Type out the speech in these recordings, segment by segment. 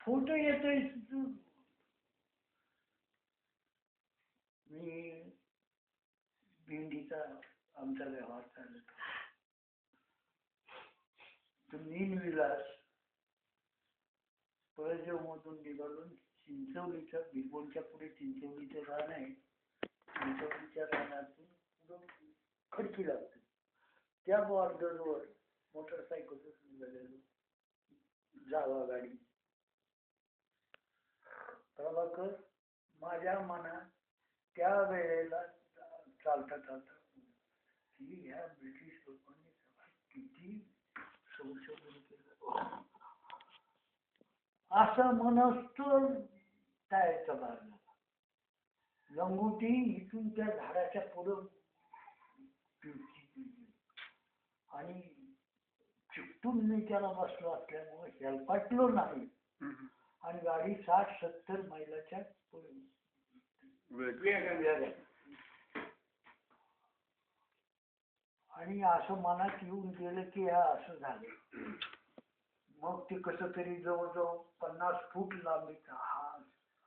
Photo येतोय. मी भेंडीचा आमचा व्यवहार चालत तो मीनविलास पळजव मधून निघालून चिंचवलीच्या भिगवणच्या पुढे चिंचवलीचं रान आहे. चिंचवलीच्या रानातून पुढं खडकी लागते. त्या बॉर्डरवर मोटरसायकलच निघालेलो जावा गाडी. प्रभाकर माझ्या मनात त्या वेळेला चालता चालता की ह्या ब्रिटिश लोकांनी किती संशोधन केलं असं मनोस्तोर तयारीचा भाग झाला. लंगोटी इथून त्या झाडाच्या पुढं आणि चिकटून मी त्याला बसलो असल्यामुळे हेलपाटलो नाही आणि गाडी 60-70 मैलाच्या आणि असं मनात येऊन गेलं की हा असं झालं. मग ते कसं तरी जवळजवळ 50 फूट लांबीचा हा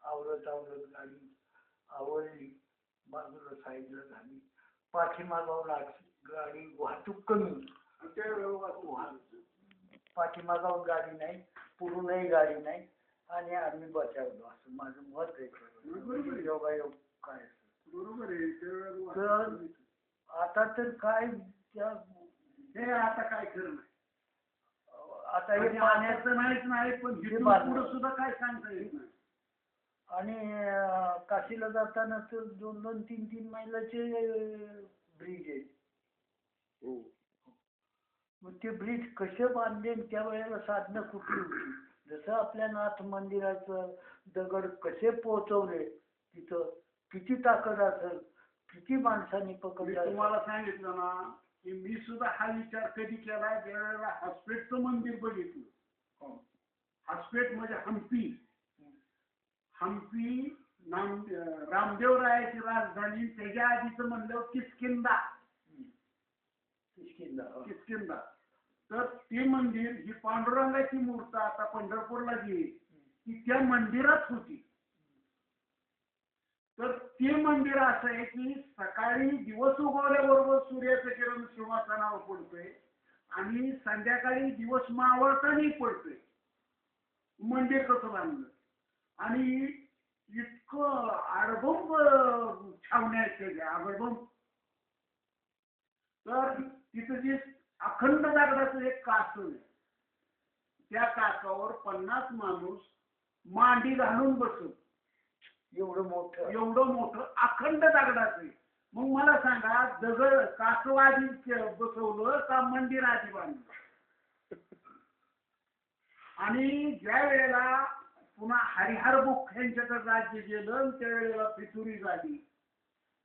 आवरत आवरत गाडी आवडली. बाजूला साईडला झाली. पाठीमागावून गाडी वाहतूक कमी. पाठीमागावून गाडी नाही, पुढूनही गाडी नाही आणि आम्ही बचावलो असं माझं मत आहे. योगायोग काय बरोबर आहे. तर आता तर काय हे आता काय खरं नाही. आता हे पाण्याचं नाही पण पुढे सुद्धा काय सांगता येत नाही. आणि काशीला जाताना तर 2-2, 3-3 मैलाचे ब्रिज आहे. मग ते ब्रिज कसे बांधले त्यावेळेला साधनं कुठली होती. जसं आपल्या नाथ मंदिराचं दगड कसे पोहोचवले तिथं किती ताकद असेल, किती माणसांनी पकडलं. तुम्हाला सांगितलं ना की मी सुद्धा हा विचार कधी केला ज्यावेळेला हॉस्पिटलचं मंदिर बघितलं. हॉस्पिटल म्हणजे हम्पी रामदेवरायाची राजधानी. त्याच्या आधीच म्हणलं किष्किंधा. तर ते मंदिर ही पांडुरंगाची मूर्त आता पंढरपूरला गेली की त्या मंदिरात होती. तर ते मंदिर असं आहे की सकाळी दिवस उगवल्याबरोबर सूर्याचं किरण सिंहासनावर पडतोय आणि संध्याकाळी दिवस मावळतानाही पडतोय. मंदिर कसं बांधलं आणि इतकं आडबंब छावण्या आहेत आडबंब. तर तिथं जे अखंड दगडाचं एक कासव आहे त्या कासावर 50 माणूस मांडी घालून बसत. एवढं मोठं अखंड दगडाचं. मग मला सांगा दगड कासव आधी बसवलं का मंदिर आधी बांधलं. आणि ज्या वेळेला पुन्हा हरिहर बुख यांच्याकडे राज्य गेलं त्यावेळेला फितुरी झाली.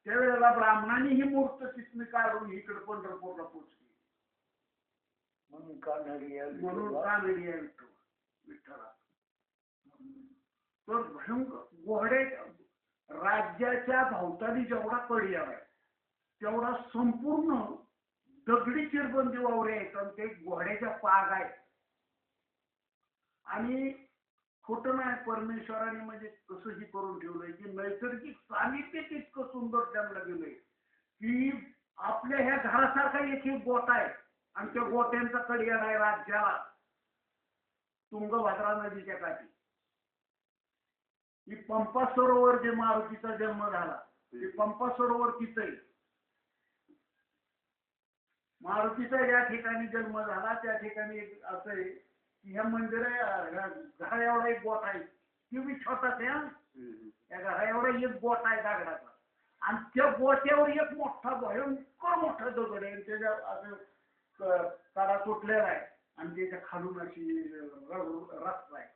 त्यावेळेला ब्राह्मणांनी ही मूर्त तिथून काढून इकडे पंढरपूरला पोचली. म्हणून कानडी विठ्ठला. तर भयंकर घोडे राज्याच्या भोवताली जेवढा पडियाळ आहे तेवढा संपूर्ण दगडी चिरबंदी वावरे आहेत आणि ते घोड्याच्या पाग आहेत. आणि खोटं नाही परमेश्वराने म्हणजे कसंही करून ठेवलंय की नैसर्गिक सानिध्य इतकं सुंदर त्यांना गेलंय की आपल्या ह्या घरासारखा एक गोटा आहे आणि त्या गोट्यांचा कडियाळ आहे राज्याला तुंगभद्रा नदीच्या काठी. ही पंपा सरोवर जे मारुतीचा जन्म झाला ते पंपा सरोवर तिथं आहे. मारुतीचा या ठिकाणी जन्म झाला त्या ठिकाणी असं आहे की ह्या मंदिर घरा एवढा एक गोठा आहे. ती बी छोटाच आहे. या घरा एवढा एक गोठा आहे दगडाचा आणि त्या गोट्यावर एक मोठा भयंकर मोठा दगड आहे. त्याच्या असं कडा तुटलेला आहे आणि त्याच्या खालून अशी रस्ता आहे.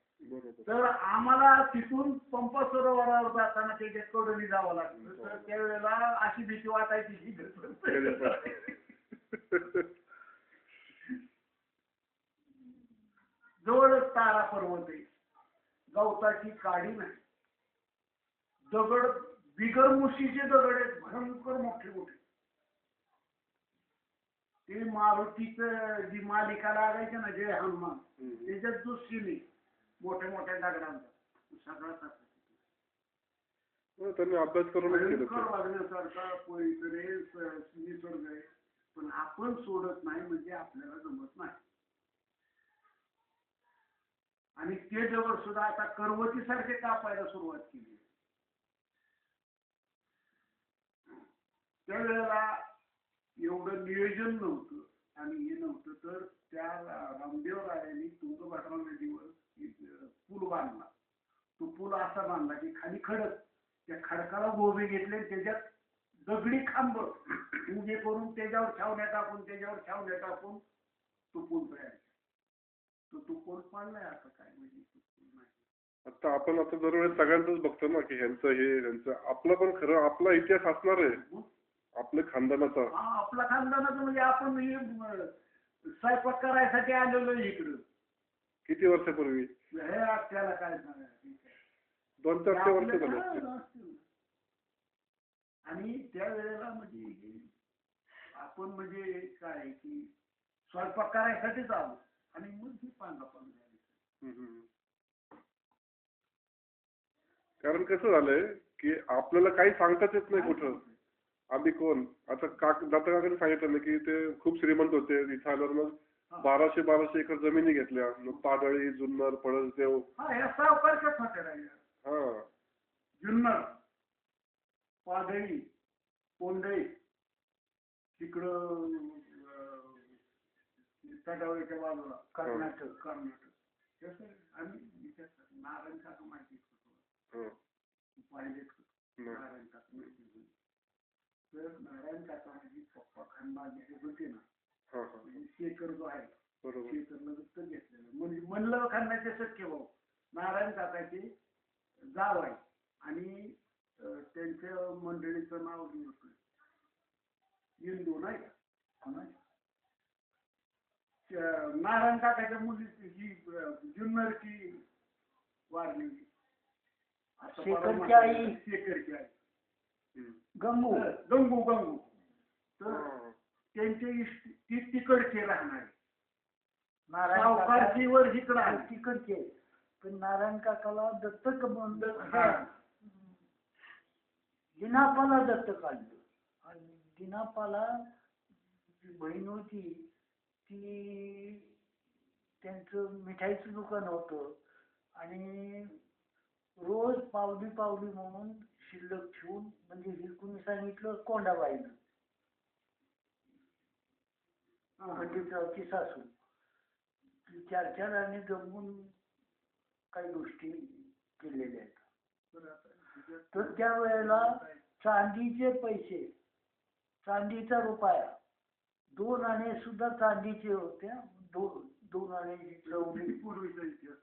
तर आम्हाला तिथून पंपा सरोवरावर जाताना त्याच्या कडोनी जावं लागलं. तर त्यावेळेला अशी भीती वाटायची. जवळच तारा पर्वत आहे. गवताची काडी नाही. दगड बिगर मुशीचे दगड आहेत भयंकर मोठे मोठे. ते मारुतीचं जी मालिका लागायची ना जय हनुमान त्याच्यात जो सीन आहे मोठ्या मोठ्या दगडांचा सगळा तसा. त्यांनी अभ्यास करूनच केलं भयंकर वागण्यासारखा निसर्ग आहे, पण आपण सोडत नाही म्हणजे आपल्याला जमत नाही. आणि ते दगड सुद्धा आता करवती सारखे कापायला सुरुवात केली. त्यावेळेला एवढं नियोजन नव्हतं आणि हे नव्हतं, तर त्या रामदेव रायांनी तुंगभद्रा नदीवर पूल बांधला. तो पूल असा बांधला की खाली खडक, त्या खडकाला गोबे घेतले, त्याच्यात दगडी खांब उभे करून त्याच्यावर छावण्या टाकून तो पूल तयार केला. तो पूल पाडलाय आता काय म्हणजे नाही. आता आपण आता दरवेळेस सगळ्यांचंच बघतो ना की ह्यांचं आपलं पण खरं आपला इतिहास असणार आहे आपल्या खानदानाचा. आपला खानदानाचा म्हणजे आपण स्वयंपाक करायसाठी आलेलो इकडं किती वर्षापूर्वी? हे आपल्याला काय सांगायचं 200-400 वर्ष झाले. आणि त्यावेळेला म्हणजे आपण म्हणजे काय की स्वयंपाक करायसाठीच आलो आणि मग ही पांगापांग झाली. कारण कसं झालंय की आपल्याला काही सांगताच येत नाही कुठं आम्ही कोण. आता दत्ता काकांनी सांगितलं की ते खूप श्रीमंत होते, इथं आल्यावर मग 1200 एकर जमिनी घेतल्या, मग पाडळी, जुन्नर, पळसदेव. जुन्नर, पाडळी, कोंढई, तिकडं तटावळीच्या बाजूला कर्नाटक आणि नारायण काका माहिती पाहिजे नारायण काका माहिती. तर नारायण काका माझी पप्पा खानबाजी होते ना, शेखर जो आहे शेखरनं दत्तक घेतलेलं म्हणजे मनलं खानाचे सख्खे भाऊ नारायण काकाचे जाव आहे. आणि त्यांच्या मंडळीचं नाव इंदू नाही का, नारायण काकाच्या मुलीची ही जुन्नरची वारलेली शेखरची आई गंगू. तर त्यांचे ती तिकडचे राहणारे सावकारजीवर तिकडचे, पण नारायण काकाला दत्तक दिनापाला दत्तक आणलं. आणि दिनापाला बहीण होती ती, त्यांचं मिठाईचं दुकान होतं आणि रोज पावली म्हणून शिल्लक ठेवून, म्हणजे हे कुणी सांगितलं कोंडाबाईनं, पंडितरावची सासू, 4 आणि जमून काही गोष्टी केलेल्या आहेत. तर त्या वेळेला चांदीचे पैसे, चांदीचा रुपया, 2 आणे सुद्धा चांदीचे होत्या. 2 आणे पूर्वीचा इतिहास.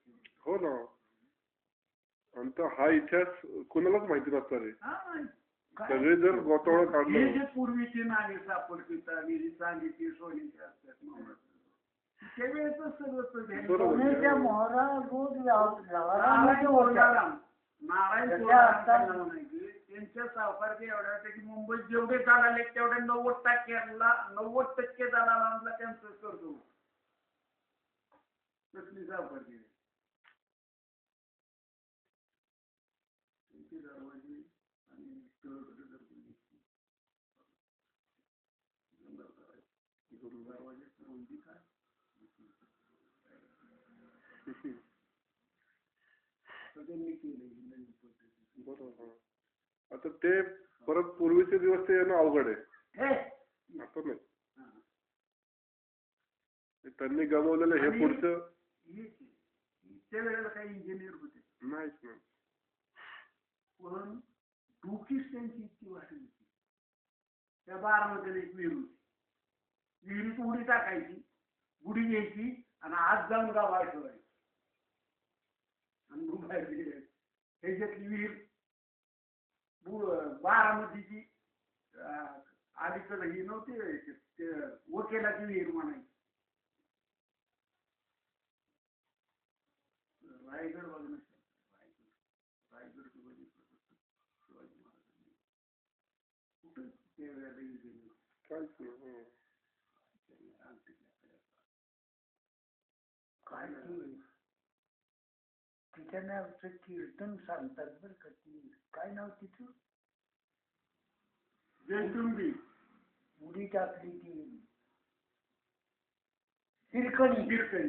हो ना. आणि हा इतिहास कुणालाच माहिती नसणार आहे. सगळे जर गोतावळा काढलं, हे जे पूर्वीची नाणी सापडतील आणि चांदीची सोनीची असतात त्यावेळेच सगळं मोहरा रोज नारायण त्यांच्या सावकारचे एवढ्या होते की मुंबईत जेवढे दलाल आहेत तेवढे 90% दलालांना त्यांचं कर्ज होतं. कसली सावकारची दरवाजे आणि दरवाजे काय त्यांनी केले. बरोबर. आता ते परत पूर्वीचे दिवस ते येणं अवघड आहे. आता नाही, त्यांनी गमावलेलं हे पुढचं. त्या वेळेला काही इंजिनियर होते नाहीच ना, पण डोकीच त्यांची इतकी वाटली होती. त्या 12मध्ये एक विहीर होती, विहिरीत उडी टाकायची, बुडी घ्यायची आणि आज जाऊन गावाला ठेवायची आणि डुबायची. ह्याच्यातली विहीर 12मधीची अलीकडे ही नव्हती, वकिलाची विहीर म्हणायची. रायगड बघणं, रायगड शिवाजी महाराजांनी कुठं काय त्यांच्या नावचं कीर्तन सांगतात बरं का. ती काय नाव तिचं, जयतुंबी उडी टाकली ती हिरकणी.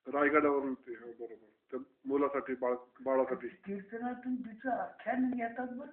रायगडावरून ते बरोबर त्या मुलासाठी बाळासाठी कीर्तनातून तिचं आख्यान घेतात बरं.